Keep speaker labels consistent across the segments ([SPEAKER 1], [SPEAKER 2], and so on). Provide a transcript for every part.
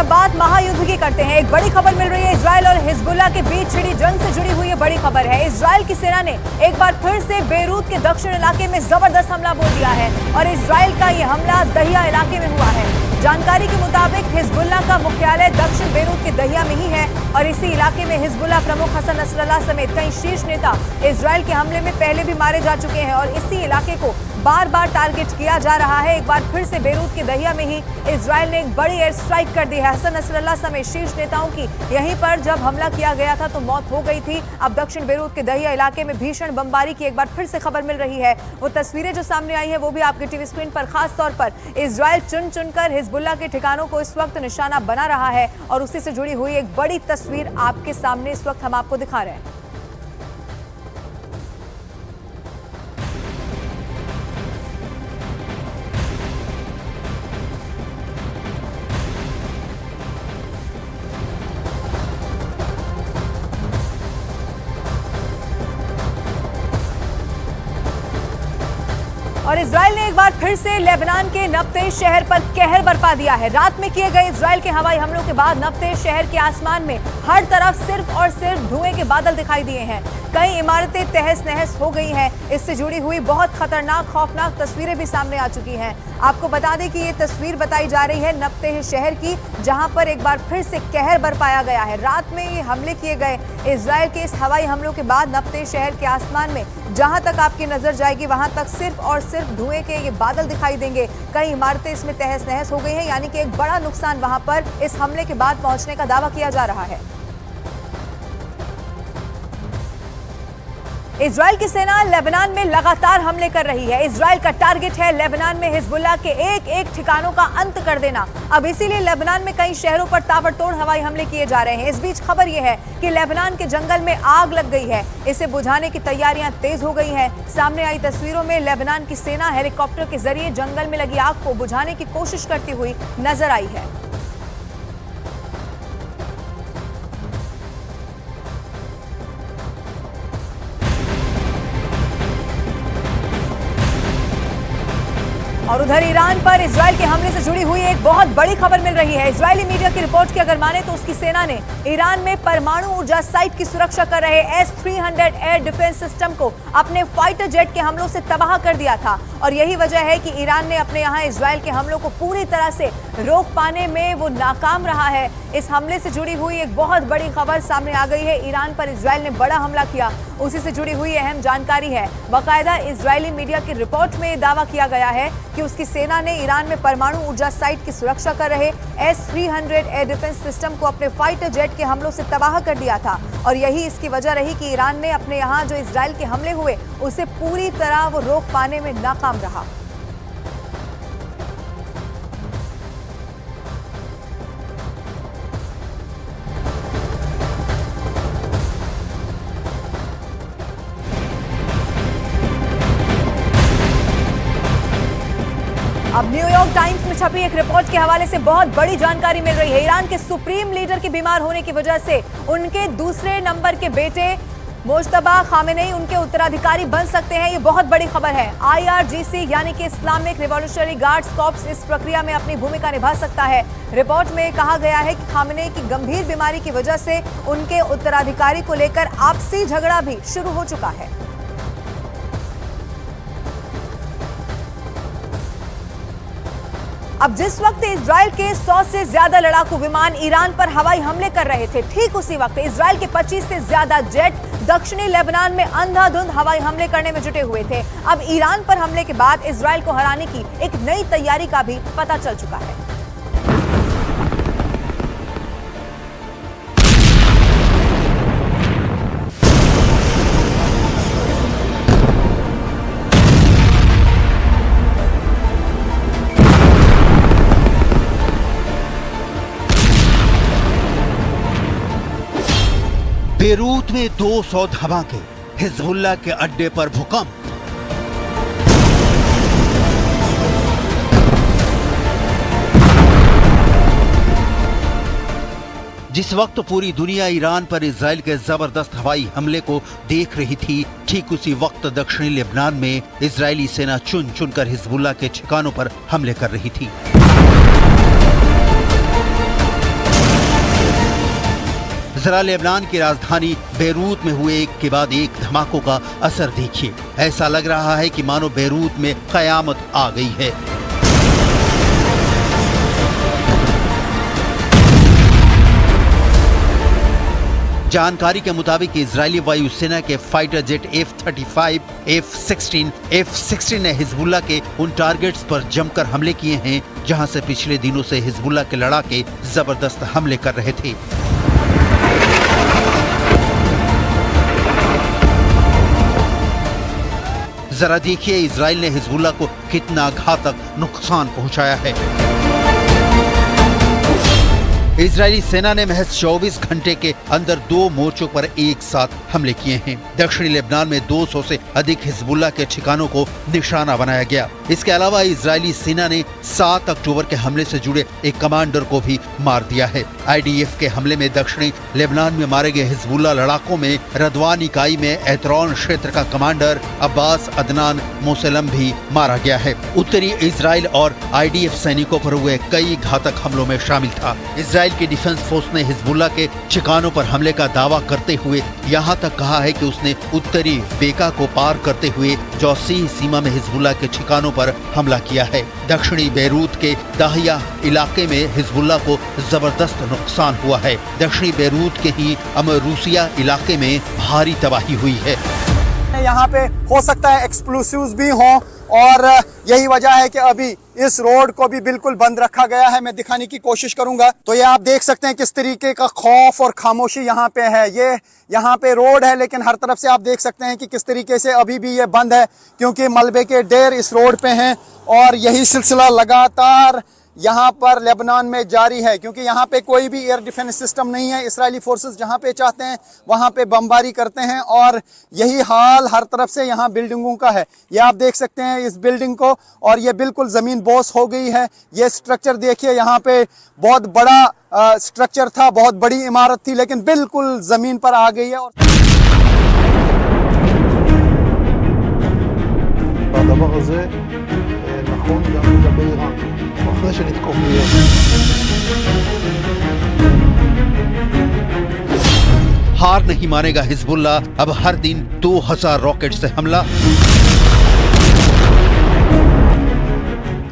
[SPEAKER 1] अब बात महायुद्ध की करते हैं। एक बड़ी खबर मिल रही है, इजराइल और हिजबुल्लाह के बीच छिड़ी जंग से जुड़ी हुई ये बड़ी खबर है। इजराइल की सेना ने एक बार फिर से बेरूत के दक्षिण इलाके में जबरदस्त हमला बोल दिया है और इजराइल का ये हमला दहिया इलाके में हुआ है। जानकारी के मुताबिक हिजबुल्लाह का मुख्यालय दक्षिण बेरूत के दहिया में ही है और इसी इलाके में हिजबुल्लाह प्रमुख हसन नसरल्लाह समेत कई शीर्ष नेता इजराइल के हमले में पहले भी मारे जा चुके हैं और इसी इलाके को बार बार टारगेट किया जा रहा है। एक बार फिर से बेरूत के दहिया में ही इजराइल ने एक बड़ी एयर स्ट्राइक कर दी है। हसन नसरल्लाह समेत शीर्ष नेताओं की यहीं पर जब हमला किया गया था तो मौत हो गई थी। अब दक्षिण बेरूत के दहिया इलाके में भीषण बमबारी की एक बार फिर से खबर मिल रही है। वो तस्वीरें जो सामने आई है वो भी आपके टीवी स्क्रीन पर, खास तौर पर इजराइल चुन चुनकर हिजबुल्लाह के ठिकानों को इस वक्त निशाना बना रहा है और उसी से जुड़ी हुई एक बड़ी तस्वीर आपके सामने इस वक्त हम आपको दिखा रहे हैं। और इजराइल ने एक बार फिर से लेबनान के नब्तेज शहर पर कहर बरपा दिया है। रात में किए गए इजराइल के हवाई हमलों के बाद नब्तेज शहर के आसमान में हर तरफ सिर्फ और सिर्फ धुएं के बादल दिखाई दिए हैं। कई इमारतें तहस नहस हो गई हैं। इससे जुड़ी हुई बहुत खतरनाक खौफनाक तस्वीरें भी सामने आ चुकी हैं। आपको बता दें कि ये तस्वीर बताई जा रही है नब्तेज शहर की, जहां पर एक बार फिर से कहर बरपाया गया है। रात में ये हमले किए गए इजराइल के इस हवाई हमलों के बाद नब्तेज शहर के आसमान में जहां तक आपकी नजर जाएगी वहां तक सिर्फ और सिर्फ धुएं के ये बादल दिखाई देंगे। कई इमारतें इसमें तहस नहस हो गई हैं, यानी कि एक बड़ा नुकसान वहां पर इस हमले के बाद पहुंचने का दावा किया जा रहा है। इजराइल की सेना लेबनान में लगातार हमले कर रही है। इजराइल का टारगेट है लेबनान में हिजबुल्लाह के एक एक ठिकानों का अंत कर देना। अब इसीलिए लेबनान में कई शहरों पर ताबड़तोड़ हवाई हमले किए जा रहे हैं। इस बीच खबर यह है कि लेबनान के जंगल में आग लग गई है। इसे बुझाने की तैयारियां तेज हो गई हैं। सामने आई तस्वीरों में लेबनान की सेना हेलीकॉप्टर के जरिए जंगल में लगी आग को बुझाने की कोशिश करती हुई नजर आई है। और उधर ईरान पर इजराइल के हमले से जुड़ी हुई एक बहुत बड़ी खबर मिल रही है। इजरायली मीडिया की रिपोर्ट की अगर माने तो उसकी सेना ने ईरान में परमाणु ऊर्जा साइट की सुरक्षा कर रहे S-300 एयर डिफेंस सिस्टम को अपने फाइटर जेट के हमलों से तबाह कर दिया था और यही वजह है कि ईरान ने अपने यहाँ इजराइल के हमलों को पूरी तरह से रोक पाने में वो नाकाम रहा है। इस हमले से जुड़ी हुई एक बहुत बड़ी खबर सामने आ गई है। ईरान पर इजराइल ने बड़ा हमला किया, उसी से जुड़ी हुई अहम जानकारी है। बाकायदा इजरायली मीडिया की रिपोर्ट में दावा किया गया है कि उसकी सेना ने ईरान में परमाणु ऊर्जा साइट की सुरक्षा कर रहे S-300 एयर डिफेंस सिस्टम को अपने फाइटर जेट के हमलों से तबाह कर दिया था और यही इसकी वजह रही कि ईरान ने अपने यहाँ जो इजराइल के हमले हुए उसे पूरी तरह वो रोक पाने में नाकाम रहा। अब न्यूयॉर्क टाइम्स में छपी एक रिपोर्ट के हवाले से बहुत बड़ी जानकारी मिल रही है। ईरान के सुप्रीम लीडर के बीमार होने की वजह से उनके दूसरे नंबर के बेटे मुज्तबा खामेनेई उनके उत्तराधिकारी बन सकते हैं। ये बहुत बड़ी खबर है। IRGC यानी कि इस्लामिक रिवॉल्यूशनरी गार्ड्स कॉर्प्स इस प्रक्रिया में अपनी भूमिका निभा सकता है। रिपोर्ट में कहा गया है कि खामेनेई की गंभीर बीमारी की वजह से उनके उत्तराधिकारी को लेकर आपसी झगड़ा भी शुरू हो चुका है। अब जिस वक्त इजराइल के 100 से ज्यादा लड़ाकू विमान ईरान पर हवाई हमले कर रहे थे, ठीक उसी वक्त इजराइल के 25 से ज्यादा जेट दक्षिणी लेबनान में अंधाधुंध हवाई हमले करने में जुटे हुए थे। अब ईरान पर हमले के बाद इजराइल को हराने की एक नई तैयारी का भी पता चल चुका है।
[SPEAKER 2] बेरूत में 200 धमाके, हिजबुल्लाह के अड्डे पर भूकंप। जिस वक्त पूरी दुनिया ईरान पर इजराइल के जबरदस्त हवाई हमले को देख रही थी, ठीक उसी वक्त दक्षिणी लेबनान में इजरायली सेना चुन चुनकर हिजबुल्लाह के ठिकानों पर हमले कर रही थी। जरा लेबनान की राजधानी बेरूत में हुए एक के बाद एक धमाकों का असर देखिए। ऐसा लग रहा है कि मानो बेरूत में कयामत आ गई है। जानकारी के मुताबिक इजरायली वायुसेना के fighter jet F-35, F-16, F-16 ने हिजबुल्लाह के उन टारगेट्स पर जमकर हमले किए हैं जहां से पिछले दिनों से हिजबुल्लाह के लड़ाके जबरदस्त हमले कर रहे थे। जरा देखिए इजराइल ने हिजबुल्लाह को कितना घातक नुकसान पहुंचाया है। इजरायली सेना ने महज 24 घंटे के अंदर 2 मोर्चों पर एक साथ हमले किए हैं। दक्षिणी लेबनान में 200 से अधिक हिजबुल्लाह के ठिकानों को निशाना बनाया गया। इसके अलावा इजरायली सेना ने 7 अक्टूबर के हमले से जुड़े एक कमांडर को भी मार दिया है। IDF के हमले में दक्षिणी लेबनान में मारे गए हिजबुल्लाह लड़ाकों में रदवान इकाई में एतरौन क्षेत्र का कमांडर अब्बास अदनान मोसलम भी मारा गया है। उत्तरी इजराइल और IDF सैनिकों पर हुए कई घातक हमलों में शामिल था। इजराइल की डिफेंस फोर्स ने हिजबुल्लाह के ठिकानों पर हमले का दावा करते हुए यहां तक कहा है कि उसने उत्तरी बेका को पार करते हुए जौसीह सीमा में हिजबुल्लाह के ठिकानों पर हमला किया है। दक्षिणी बेरूत के दाहिया इलाके में हिजबुल्लाह को जबरदस्त नुकसान हुआ है। दक्षिणी बेरूत के ही अमरूसिया इलाके में भारी तबाही हुई है।
[SPEAKER 3] यहाँ पे हो सकता है एक्सप्लोसिव्स भी हों और यही वजह है कि अभी इस रोड को भी बिल्कुल बंद रखा गया है। मैं दिखाने की कोशिश करूंगा। तो ये आप देख सकते हैं किस तरीके का खौफ और खामोशी यहाँ पे है। ये यहाँ पे रोड है लेकिन हर तरफ से आप देख सकते हैं कि किस तरीके से अभी भी ये बंद है क्योंकि मलबे के ढेर इस रोड पे हैं और यही सिलसिला लगातार यहाँ पर लेबनान में जारी है क्योंकि यहाँ पे कोई भी एयर डिफेंस सिस्टम नहीं है। इजरायली फोर्सेस जहाँ पे चाहते हैं वहाँ पे बमबारी करते हैं और यही हाल हर तरफ से यहाँ बिल्डिंगों का है। ये आप देख सकते हैं इस बिल्डिंग को और ये बिल्कुल ज़मीन बोस हो गई है। ये स्ट्रक्चर देखिए, यहाँ पे बहुत बड़ा स्ट्रक्चर था, बहुत बड़ी इमारत थी लेकिन बिल्कुल ज़मीन पर आ गई है। और
[SPEAKER 2] हार नहीं मानेगा हिजबुल्लाह, अब हर दिन 2000 रॉकेट से हमला।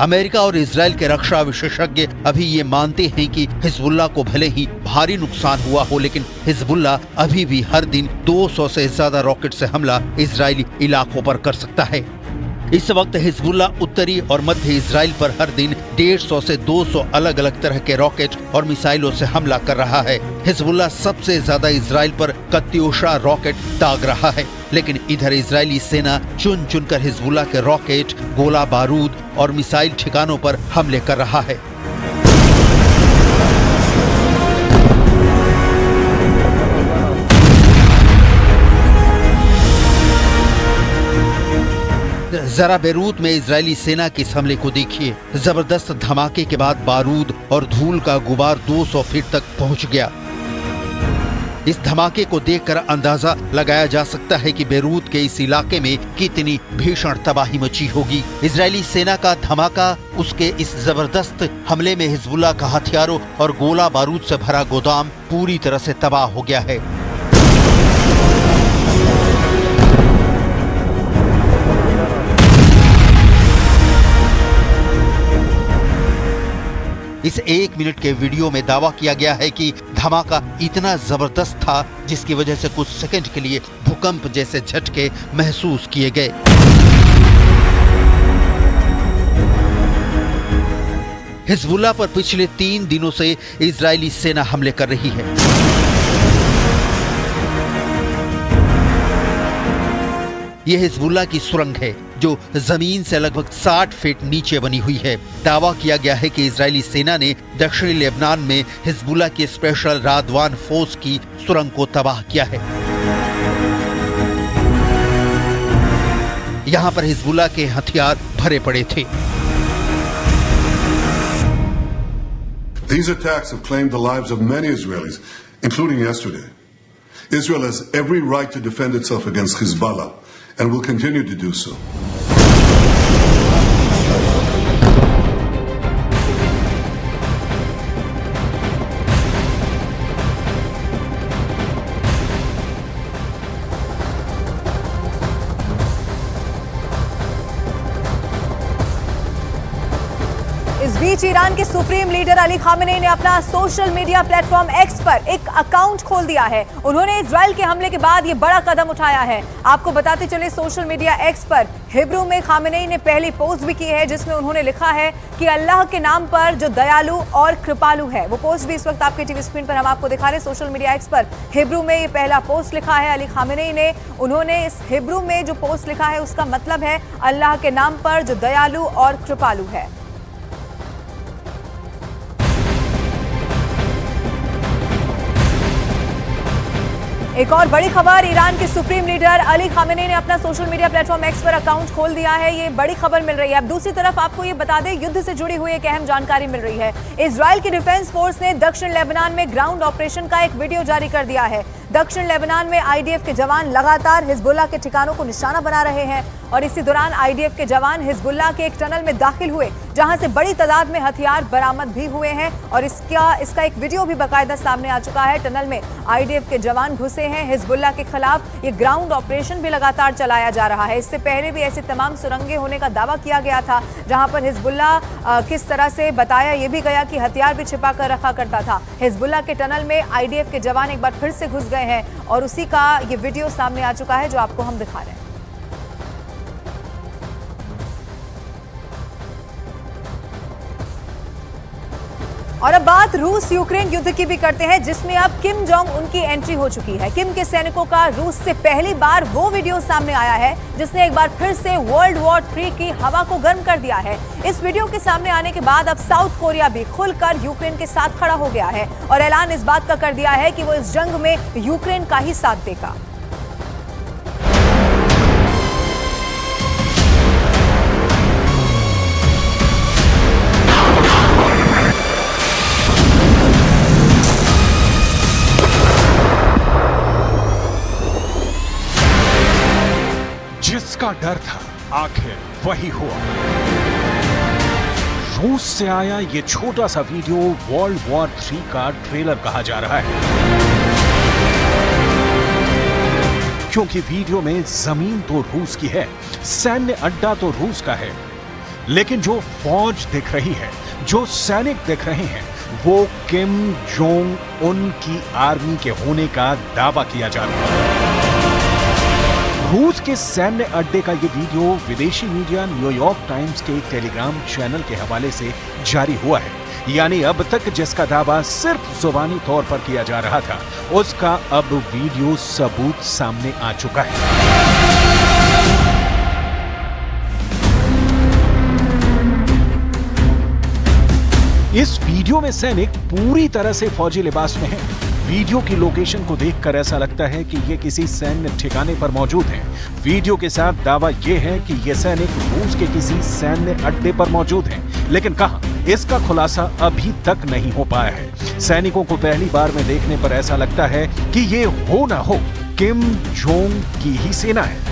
[SPEAKER 2] अमेरिका और इजराइल के रक्षा विशेषज्ञ अभी ये मानते हैं कि हिजबुल्लाह को भले ही भारी नुकसान हुआ हो लेकिन हिजबुल्लाह अभी भी हर दिन 200 से ज्यादा रॉकेट से हमला इजरायली इलाकों पर कर सकता है। इस वक्त हिजबुल्लाह उत्तरी और मध्य इजराइल पर हर दिन 150 से 200 अलग अलग तरह के रॉकेट और मिसाइलों से हमला कर रहा है। हिजबुल्लाह सबसे ज्यादा इजराइल पर कत्यूशा रॉकेट दाग रहा है लेकिन इधर इजरायली सेना चुन चुनकर हिजबुल्लाह के रॉकेट, गोला बारूद और मिसाइल ठिकानों पर हमले कर रहा है। जरा बेरूत में इजरायली सेना के इस हमले को देखिए। जबरदस्त धमाके के बाद बारूद और धूल का गुबार 200 फीट तक पहुंच गया। इस धमाके को देखकर अंदाजा लगाया जा सकता है कि बेरूत के इस इलाके में कितनी भीषण तबाही मची होगी। इजरायली सेना का धमाका, उसके इस जबरदस्त हमले में हिजबुल्लाह का हथियारों और गोला बारूद से भरा गोदाम पूरी तरह से तबाह हो गया है। इस 1 मिनट के वीडियो में दावा किया गया है कि धमाका इतना जबरदस्त था जिसकी वजह से कुछ सेकंड के लिए भूकंप जैसे झटके महसूस किए गए। हिजबुल्लाह पर पिछले 3 दिनों से इजरायली सेना हमले कर रही है। यह हिजबुल्लाह की सुरंग है जो जमीन से लगभग 60 फीट नीचे बनी हुई है। दावा किया गया है कि इजरायली सेना ने दक्षिणी लेबनान में हिजबुल्लाह की स्पेशल रादवान फोर्स की सुरंग को तबाह किया है। यहां पर हिजबुल्लाह के हथियार भरे पड़े थे।
[SPEAKER 4] These attacks have claimed the lives of many Israelis, including yesterday. Israel has every right to defend itself against Hezbollah and will continue to do so.
[SPEAKER 1] Beach Iran के सुप्रीम लीडर अली खामेनेई ने अपना social media platform x पर एक account खोल दिया है। उन्होंने Israel के हमले के बाद ये बड़ा कदम उठाया है। आपको बताते चले सोशल मीडिया एक्स पर हिब्रू में खामेनेई ने पहली पोस्ट भी की है, जिसमें उन्होंने लिखा है कि अल्लाह के नाम पर जो दयालु और कृपालु है। वो पोस्ट भी इस वक्त आपके टीवी स्क्रीन पर हम आपको दिखा रहे हैं। सोशल मीडिया एक्स पर हिब्रू में ये पहला पोस्ट लिखा है अली खामेनेई ने। उन्होंने इस हिब्रू में जो पोस्ट लिखा है उसका मतलब है अल्लाह के नाम पर जो दयालु और कृपालु है। एक और बड़ी खबर, ईरान के सुप्रीम लीडर अली खामेनेई ने अपना सोशल मीडिया प्लेटफॉर्म एक्स पर अकाउंट खोल दिया है। ये बड़ी खबर मिल रही है। अब दूसरी तरफ आपको ये बता दें, युद्ध से जुड़ी हुई एक अहम जानकारी मिल रही है। इजराइल की डिफेंस फोर्स ने दक्षिण लेबनान में ग्राउंड ऑपरेशन का एक वीडियो जारी कर दिया है। दक्षिण लेबनान में आईडीएफ के जवान लगातार हिजबुल्लाह के ठिकानों को निशाना बना रहे हैं और इसी दौरान आईडीएफ के जवान हिजबुल्लाह के एक टनल में दाखिल हुए, जहां से बड़ी तादाद में हथियार बरामद भी हुए हैं और इसका एक वीडियो भी बाकायदा सामने आ चुका है। टनल में आईडीएफ के जवान घुसे हैं। हिजबुल्लाह के खिलाफ ये ग्राउंड ऑपरेशन भी लगातार चलाया जा रहा है। इससे पहले भी ऐसी तमाम सुरंगें होने का दावा किया गया था, जहां पर हिजबुल्लाह किस तरह से बताया ये भी गया कि हथियार भी छिपा कर रखा करता था। हिजबुल्लाह के टनल में आईडीएफ के जवान एक बार फिर से घुस गए हैं और उसी का ये वीडियो सामने आ चुका है जो आपको हम दिखा रहे हैं। और अब बात रूस यूक्रेन युद्ध की भी करते हैं, जिसमें अब किम जोंग उन की एंट्री हो चुकी है। किम के सैनिकों का रूस से पहली बार वो वीडियो सामने आया है जिसने एक बार फिर से वर्ल्ड वॉर 3 की हवा को गर्म कर दिया है। इस वीडियो के सामने आने के बाद अब साउथ कोरिया भी खुलकर यूक्रेन के साथ खड़ा हो गया है और ऐलान इस बात का कर दिया है कि वो इस जंग में यूक्रेन का ही साथ देगा।
[SPEAKER 5] जिसका डर था आखिर वही हुआ। रूस से आया ये छोटा सा वीडियो वर्ल्ड वॉर 3 का ट्रेलर कहा जा रहा है, क्योंकि वीडियो में जमीन तो रूस की है, सैन्य अड्डा तो रूस का है, लेकिन जो फौज दिख रही है, जो सैनिक दिख रहे हैं, वो किम जोंग उन की आर्मी के होने का दावा किया जा रहा है। रूस के सैन्य अड्डे का ये वीडियो विदेशी मीडिया न्यूयॉर्क टाइम्स के एक टेलीग्राम चैनल के हवाले से जारी हुआ है। यानी अब तक जिसका दावा सिर्फ जुबानी तौर पर किया जा रहा था, उसका अब वीडियो सबूत सामने आ चुका है। इस वीडियो में सैनिक पूरी तरह से फौजी लिबास में हैं। वीडियो की लोकेशन को देखकर ऐसा लगता है कि ये किसी सैन्य ठिकाने पर मौजूद हैं। वीडियो के साथ दावा ये है कि ये सैनिक रूस के किसी सैन्य अड्डे पर मौजूद हैं, लेकिन कहां, इसका खुलासा अभी तक नहीं हो पाया है। सैनिकों को पहली बार में देखने पर ऐसा लगता है कि ये हो ना हो किम जोंग की ही सेना है।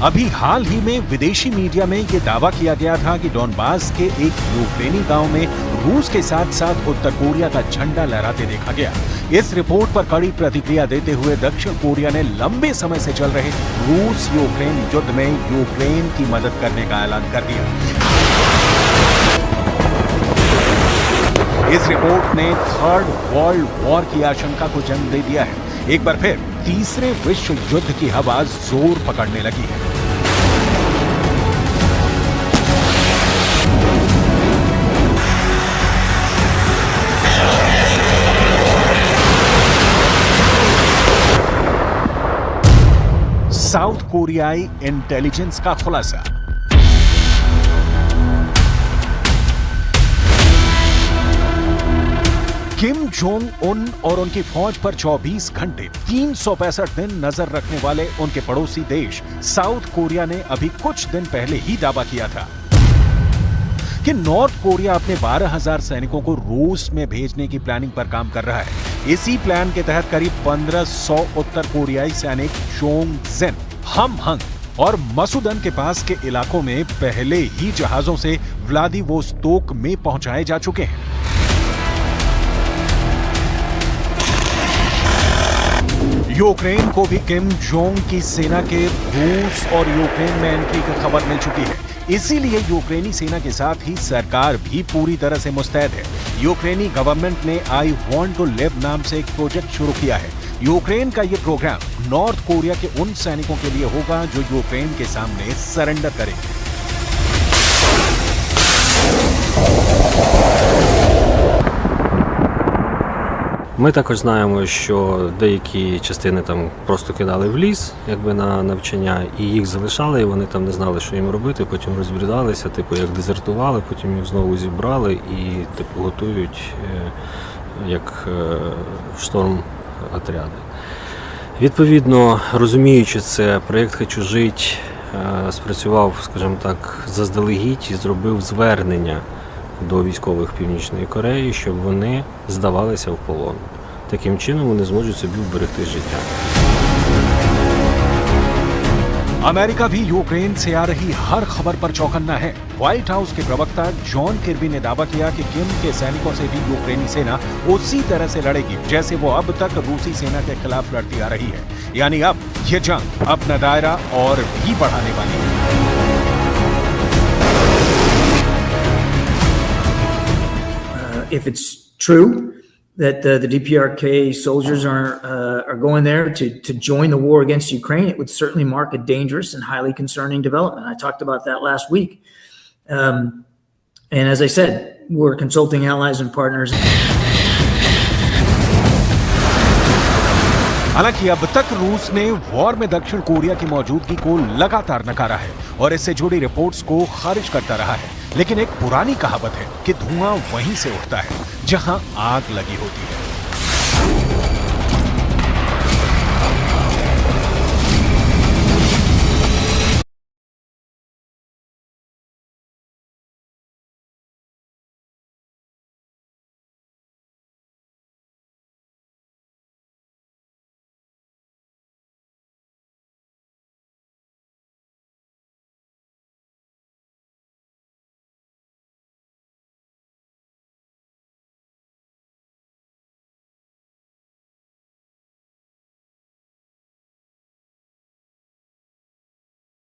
[SPEAKER 5] अभी हाल ही में विदेशी मीडिया में यह दावा किया गया था कि डॉनबास के एक यूक्रेनी गांव में रूस के साथ साथ उत्तर कोरिया का झंडा लहराते देखा गया। इस रिपोर्ट पर कड़ी प्रतिक्रिया देते हुए दक्षिण कोरिया ने लंबे समय से चल रहे रूस यूक्रेन युद्ध में यूक्रेन की मदद करने का ऐलान कर दिया। इस रिपोर्ट ने थर्ड वर्ल्ड वॉर की आशंका को जन्म दे दिया है। एक बार फिर तीसरे विश्व युद्ध की हवा जोर पकड़ने लगी है। साउथ कोरियाई इंटेलिजेंस का खुलासा। किम जोंग उन और उनकी फौज पर 24 घंटे 365 दिन नजर रखने वाले उनके पड़ोसी देश साउथ कोरिया ने अभी कुछ दिन पहले ही दावा किया था कि नॉर्थ कोरिया अपने 12,000 सैनिकों को रूस में भेजने की प्लानिंग पर काम कर रहा है। इसी प्लान के तहत करीब 1500 उत्तर कोरियाई सैनिक चोंगजेन, हमहंग और मसूदन के पास के इलाकों में पहले ही जहाजों से व्लादिवोस्तोक में पहुंचाए जा चुके हैं। यूक्रेन को भी किम जोंग की सेना के रूस और यूक्रेन में एंट्री की खबर मिल चुकी है। इसीलिए यूक्रेनी सेना के साथ ही सरकार भी पूरी तरह से मुस्तैद है। यूक्रेनी गवर्नमेंट ने आई वांट टू लिव नाम से एक प्रोजेक्ट शुरू किया है। यूक्रेन का ये प्रोग्राम नॉर्थ कोरिया के उन सैनिकों के लिए होगा जो यूक्रेन के सामने सरेंडर करेंगे।
[SPEAKER 6] Ми також знаємо, що деякі частини там просто кидали в ліс, якби на навчання, і їх залишали, і вони там не знали, що їм робити, потім розбрідалися, типу як дезертували, потім їх знову зібрали і типу готують як в шторм отряди. Відповідно, розуміючи це, проєкт «Хочу жити» спрацював, скажімо так, заздалегідь і зробив звернення до військових Північної Кореї, щоб вони здавалися в полон. Таким чином вони зможуть собі вберегти життя.
[SPEAKER 5] अमेरिका भी यूक्रेन से आ रही हर खबर पर चौकन्ना है। व्हाइट हाउस के प्रवक्ता जॉन किर्बी ने दावा किया कि किम के सैनिकों से भी यूक्रेनी सेना उसी तरह से लड़ेगी जैसे वो अब तक रूसी सेना के खिलाफ लड़ती आ रही है। यानी अब ये जंग अपना दायरा और भी बढ़ाने वाली है।
[SPEAKER 7] If it's true that the DPRK soldiers are going there to join the war against Ukraine, it would certainly mark a dangerous and highly concerning development. I talked about that last week. And as I said, we're consulting allies and partners.
[SPEAKER 5] हालांकि अब तक रूस ने war में दक्षिण Korea की मौजूदगी को लगातार नकारा है और इससे जुड़ी रिपोर्ट्स को खारिज करता रहा है। लेकिन एक पुरानी कहावत है कि धुआं वहीं से उठता है जहां आग लगी होती है।